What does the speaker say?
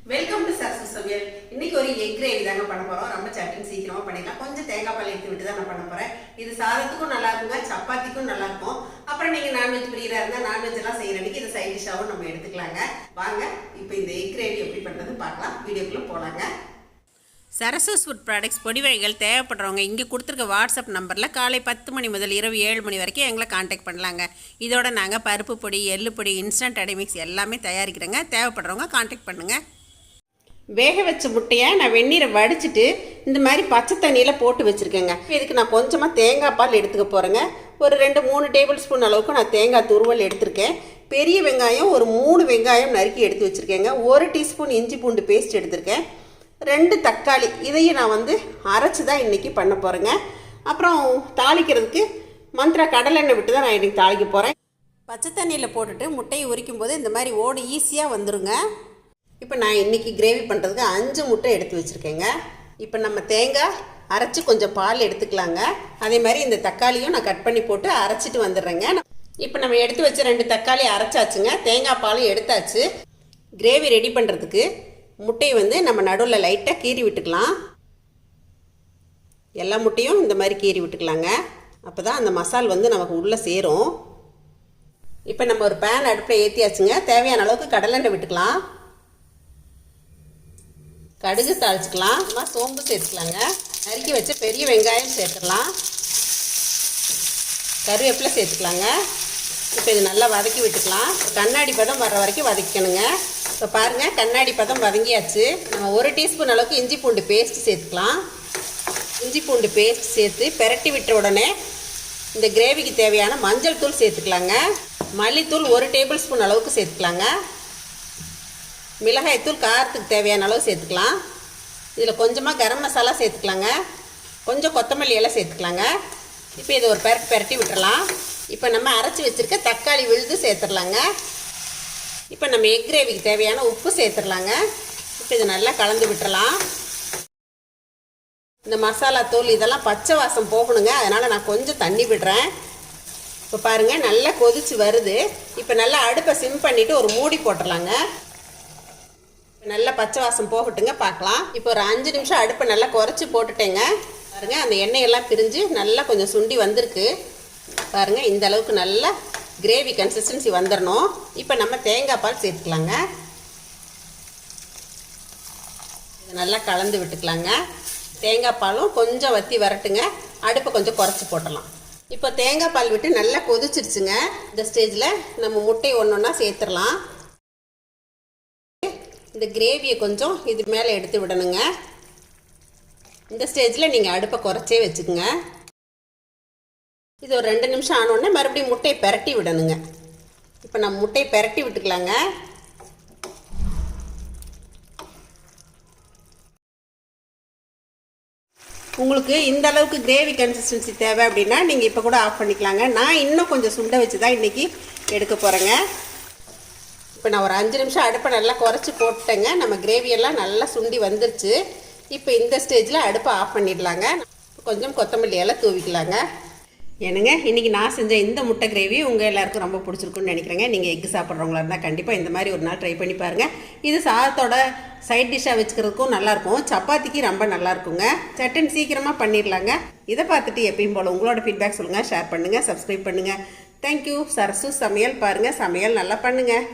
Welcome to Sarasu சமையல். இன்னைக்கு ஒரு எக் கிரேவி தாங்க பண்ண போறோம். ரொம்ப சட்டிங் சீக்கிரமா பண்ணிடலாம். கொஞ்சம் தேங்காய் பால் எடுத்து விட்டு தான் நான் பண்ண போறேன். இது சாதத்துக்கும் நல்லா இருக்குங்க, சப்பாத்திக்கும் நல்லா இருக்கும். அப்புறம் நீங்க நான்வெஜ் பிரியரா இருந்தா நான்வெஜ் எல்லாம் செய்யற அன்னைக்கு இது சைட் டிஷ்ஷாவும் நம்ம எடுத்துக்கலாங்க. வாங்க இப்போ இந்த எக் கிரேவி எப்படி பண்றது பார்க்கலாம். வீடியோக்குள்ள போலாங்க. சரசூஸ் ஃபுட் ப்ராடக்ட்ஸ் பொடி வகைகள் தேவைப்படுறவங்க இங்கே கொடுத்துருக்க வாட்ஸ்அப் நம்பரில் காலை 10 மணி முதல் இரவு 7 மணி வரைக்கும் எங்களை காண்டாக்ட் பண்ணலாங்க. இதோட நாங்கள் பருப்பு பொடி, எள்ளு பொடி, இன்ஸ்டன்ட் அடைமிக்ஸ் எல்லாமே தயாரிக்கிறோங்க. தேவைப்படுறவங்க காண்டாக்ட் பண்ணுங்கள். வேக வச்ச முட்டையை நான் வெந்நீரை வடிச்சிட்டு இந்த மாதிரி பச்சை தண்ணியில் போட்டு வச்சுருக்கேங்க. இதுக்கு நான் கொஞ்சமாக தேங்காய் பால் எடுத்துக்க போகிறேங்க. ஒரு 2-3 டேபிள் ஸ்பூன் அளவுக்கு நான் தேங்காய் துருவல் எடுத்திருக்கேன். பெரிய வெங்காயம் ஒரு 3 வெங்காயம் நறுக்கி எடுத்து வச்சுருக்கேங்க. 1 டீஸ்பூன் இஞ்சி பூண்டு பேஸ்ட் எடுத்திருக்கேன். 2 தக்காளி, இதையும் நான் அரைச்சி தான் இன்றைக்கி பண்ண போகிறேங்க. அப்புறம் தாளிக்கிறதுக்கு மந்த்ரா கடலெண்ணெய் விட்டு தான் நான் இன்றைக்கி தாளிக்க போகிறேன். பச்சை தண்ணியில் போட்டுட்டு முட்டையை உரிக்கும் போது இந்த மாதிரி ஓடு ஈஸியாக வந்துடுங்க. இப்போ நான் இன்றைக்கி கிரேவி பண்ணுறதுக்கு 5 முட்டை எடுத்து வச்சுருக்கேங்க. இப்போ நம்ம தேங்காய் அரைச்சி கொஞ்சம் பால் எடுத்துக்கலாங்க. அதே மாதிரி இந்த தக்காளியும் நான் கட் பண்ணி போட்டு அரைச்சிட்டு வந்துடுறேங்க. இப்போ நம்ம எடுத்து வச்ச 2 தக்காளி அரைச்சாச்சுங்க. தேங்காய் பாலும் எடுத்தாச்சு. கிரேவி ரெடி பண்ணுறதுக்கு முட்டையை நம்ம நடுவில் லைட்டாக கீறி விட்டுக்கலாம். எல்லா முட்டையும் இந்த மாதிரி கீறி விட்டுக்கலாங்க. அப்போ தான் அந்த மசால் நமக்கு உள்ளே சேரும். இப்போ நம்ம ஒரு பேன் அடுப்பில் ஏற்றியாச்சுங்க. தேவையான அளவுக்கு கடலெண்ணெய் விட்டுக்கலாம். கடுகு தாளிச்சுக்கலாம். சோம்பு சேர்த்துக்கலாங்க. நறுக்கி வச்ச பெரிய வெங்காயம் சேர்த்துக்கலாம். கருவேப்பிலை சேர்த்துக்கலாங்க. இப்போ இது நல்லா வதக்கி விட்டுக்கலாம். கண்ணாடி பதம் வர்ற வரைக்கும் வதக்கணுங்க. இப்போ பாருங்கள், கண்ணாடி பதம் வதங்கியாச்சு. நம்ம 1 டீஸ்பூன் அளவுக்கு இஞ்சி பூண்டு பேஸ்ட் சேர்த்துக்கலாம். இஞ்சி பூண்டு பேஸ்ட் சேர்த்து பெரட்டி விட்ட உடனே இந்த கிரேவிக்கு தேவையான மஞ்சள் தூள் சேர்த்துக்கலாங்க. மல்லித்தூள் 1 டேபிள் ஸ்பூன் அளவுக்கு சேர்த்துக்கலாங்க. மிளகாய்த்தூள் காரத்துக்கு தேவையான அளவு சேர்த்துக்கலாம். இதில் கொஞ்சமாக கரம் மசாலா சேர்த்துக்கலாங்க. கொஞ்சம் கொத்தமல்லி எல்லாம் சேர்த்துக்கலாங்க. இப்போ இதை ஒரு பெரட்டி விட்டுறலாம். இப்போ நம்ம அரைச்சி வச்சுருக்க தக்காளி விழுது சேர்த்துடலாங்க. இப்போ நம்ம எக் கிரேவிக்கு தேவையான உப்பு சேர்த்துடலாங்க. இப்போ இதை நல்லா கலந்து விட்டுறலாம். இந்த மசாலா தூள் இதெல்லாம் பச்சை வாசம் போகணுங்க. அதனால் நான் கொஞ்சம் தண்ணி விடுறேன். இப்போ பாருங்கள், நல்லா கொதிச்சு வருது. இப்போ நல்லா அடுப்பை சிம் பண்ணிவிட்டு ஒரு மூடி போட்டுடலாங்க. நல்லா பச்சை வாசம் போகட்டுங்க, பார்க்கலாம். இப்போ ஒரு 5 நிமிஷம் அடுப்பை நல்லா குறைச்சி போட்டுட்டேங்க. பாருங்கள், அந்த எண்ணெயெல்லாம் பிரிஞ்சு நல்லா கொஞ்சம் சுண்டி வந்திருக்கு. பாருங்கள், இந்த அளவுக்கு நல்லா கிரேவி கன்சிஸ்டன்சி வந்துடணும். இப்போ நம்ம தேங்காய் பால் சேர்த்துக்கலாங்க. இதை நல்லா கலந்து விட்டுக்கலாங்க. தேங்காய் பாலும் கொஞ்சம் வற்றி வரட்டுங்க. அடுப்பை கொஞ்சம் குறைச்சி போட்டலாம். இப்போ தேங்காய் பால் விட்டு நல்லா கொதிச்சிருச்சுங்க. இந்த ஸ்டேஜில் நம்ம முட்டையை ஒன்றா சேர்த்துடலாம். இந்த கிரேவியை கொஞ்சம் இது மேலே எடுத்து விடணுங்க. இந்த ஸ்டேஜில் நீங்கள் அடுப்பை குறைச்சே வச்சுக்கோங்க. இது ஒரு 2 நிமிஷம் ஆனோடனே மறுபடியும் முட்டையை பெரட்டி விடணுங்க. இப்போ நம்ம முட்டையை பெரட்டி விட்டுக்கலாங்க. உங்களுக்கு இந்த அளவுக்கு கிரேவி கன்சிஸ்டன்சி தேவை அப்படின்னா நீங்கள் இப்போ கூட ஆஃப் பண்ணிக்கலாங்க. நான் இன்னும் கொஞ்சம் சுண்டை வச்சு தான் இன்றைக்கி எடுக்க போகிறேங்க. இப்போ நான் ஒரு 5 நிமிஷம் அடுப்பை நல்லா குறைச்சி போட்டேங்க. நம்ம கிரேவியெல்லாம் நல்லா சுண்டி வந்துருச்சு. இப்போ இந்த ஸ்டேஜில் அடுப்பை ஆஃப் பண்ணிடலாங்க. கொஞ்சம் கொத்தமல்லி எல்லாம் தூவிக்கலாங்க. என்னங்க, இன்றைக்கி நான் செஞ்ச இந்த முட்டை கிரேவி உங்கள் எல்லாருக்கும் ரொம்ப பிடிச்சிருக்குன்னு நினைக்கிறேங்க. நீங்கள் எக் சாப்பிட்றவங்களா இருந்தால் கண்டிப்பாக இந்த மாதிரி ஒரு நாள் ட்ரை பண்ணி பாருங்கள். இது சாதத்தோட சைட் டிஷ்ஷாக வச்சுக்கிறதுக்கும் நல்லாயிருக்கும். சப்பாத்திக்கு ரொம்ப நல்லாயிருக்குங்க. சட்டன் சீக்கிரமாக பண்ணிடலாங்க. இதை பார்த்துட்டு எப்பயும் போல் உங்களோட ஃபீட்பேக் சொல்லுங்கள், ஷேர் பண்ணுங்கள், சப்ஸ்கிரைப் பண்ணுங்கள். தேங்க்யூ. சரசு சமையல் பாருங்கள், சமையல் நல்லா பண்ணுங்கள்.